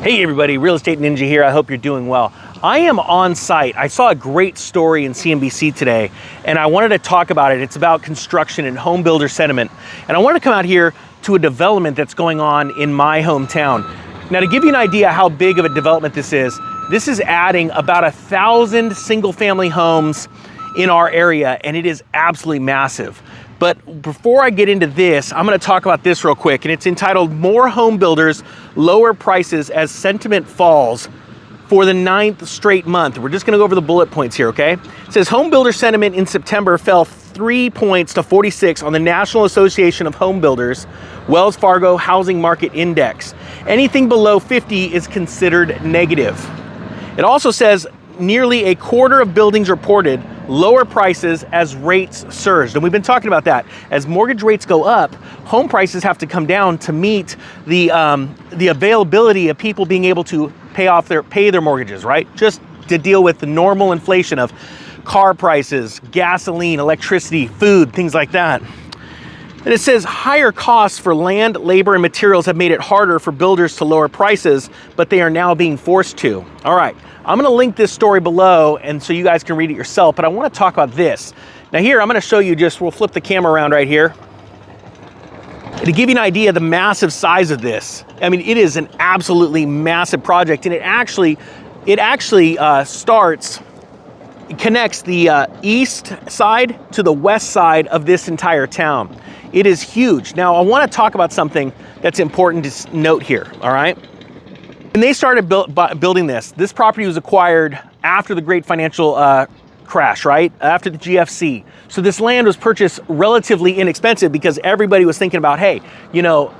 Hey everybody, Real Estate Ninja here. I hope you're doing well. I am on site. I saw a great story in CNBC today, and I wanted to talk about it. It's about construction and home builder sentiment. And I wanted to come out here to a development that's going on in my hometown. Now, to give you an idea how big of a development this is adding about 1,000 single family homes in our area, and it is absolutely massive. But before I get into this, I'm gonna talk about this real quick, and it's entitled More Home Builders Lower Prices as Sentiment Falls for the 9th straight month. We're just gonna go over the bullet points here, okay? It says home builder sentiment in September fell 3 points to 46 on the National Association of Home Builders Wells Fargo Housing Market Index. Anything below 50 is considered negative. It also says nearly a quarter of buildings reported lower prices as rates surged. And we've been talking about that. As mortgage rates go up, home prices have to come down to meet the availability of people being able to pay their mortgages, right? Just to deal with the normal inflation of car prices, gasoline, electricity, food, things like that. And it says higher costs for land, labor, and materials have made it harder for builders to lower prices, but they are now being forced to. All right, I'm gonna link this story below and so you guys can read it yourself, but I wanna talk about this. Now here, I'm gonna show you we'll flip the camera around right here. To give you an idea of the massive size of this, I mean, it is an absolutely massive project, and it actually connects the east side to the west side of this entire town. It is huge. Now, I want to talk about something that's important to note here, all right? When they started building this property was acquired after the great financial crash, right? After the GFC. So this land was purchased relatively inexpensive because everybody was thinking about, hey, you know,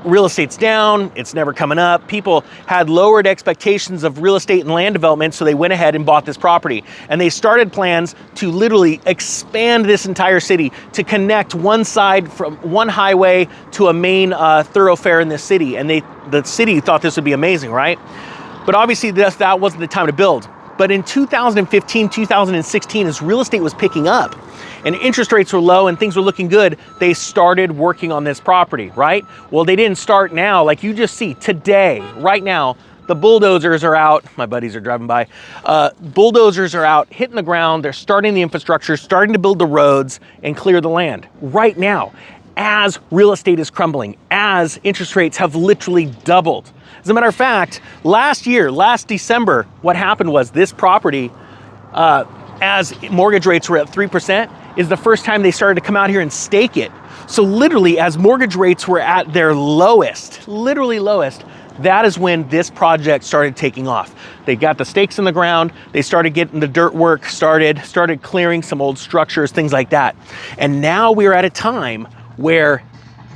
real estate's down, it's never coming up. People had lowered expectations of real estate and land development, so they went ahead and bought this property. And they started plans to literally expand this entire city to connect one side from one highway to a main thoroughfare in this city. And the city thought this would be amazing, right? But obviously that wasn't the time to build. But in 2015, 2016, as real estate was picking up and interest rates were low and things were looking good, they started working on this property, right? Well, they didn't start now. Like you just see today, right now, the bulldozers are out. My buddies are driving by. Bulldozers are out, hitting the ground. They're starting the infrastructure, starting to build the roads and clear the land right now, as real estate is crumbling, as interest rates have literally doubled. As a matter of fact, last December, what happened was this property, as mortgage rates were at 3%, is the first time they started to come out here and stake it. So literally, as mortgage rates were at their lowest, literally lowest, that is when this project started taking off. They got the stakes in the ground, they started getting the dirt work started clearing some old structures, things like that. And now we're at a time where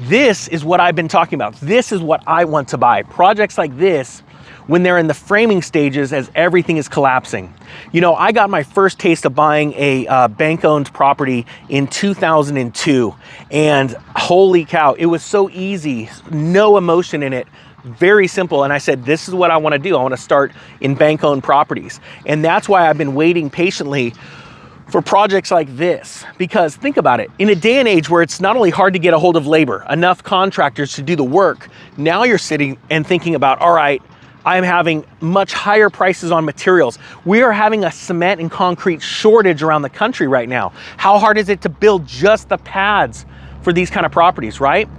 this is what I've been talking about. This is what I want to buy. Projects like this, when they're in the framing stages as everything is collapsing. You know, I got my first taste of buying a bank-owned property in 2002, and holy cow, it was so easy, no emotion in it, very simple. And I said, this is what I want to do. I want to start in bank-owned properties. And that's why I've been waiting patiently for projects like this, because think about it, in a day and age where it's not only hard to get a hold of labor, enough contractors to do the work, now you're sitting and thinking about, all right, I'm having much higher prices on materials. We are having a cement and concrete shortage around the country right now. How hard is it to build just the pads for these kind of properties, right?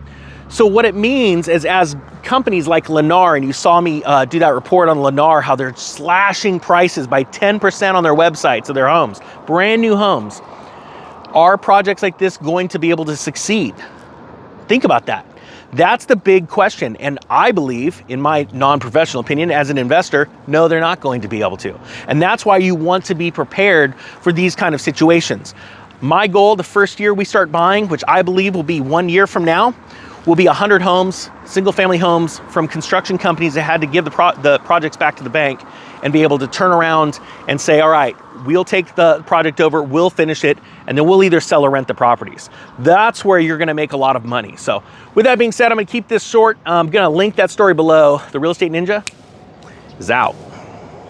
So what it means is, as companies like Lennar, and you saw me do that report on Lennar, how they're slashing prices by 10% on their websites of their homes, brand new homes. Are projects like this going to be able to succeed? Think about that. That's the big question. And I believe, in my non-professional opinion, as an investor, no, they're not going to be able to. And that's why you want to be prepared for these kind of situations. My goal the first year we start buying, which I believe will be 1 year from now, will be 100 homes, single family homes from construction companies that had to give the projects back to the bank and be able to turn around and say, all right, we'll take the project over, we'll finish it, and then we'll either sell or rent the properties. That's where you're gonna make a lot of money. So with that being said, I'm gonna keep this short. I'm gonna link that story below. The Real Estate Ninja is out.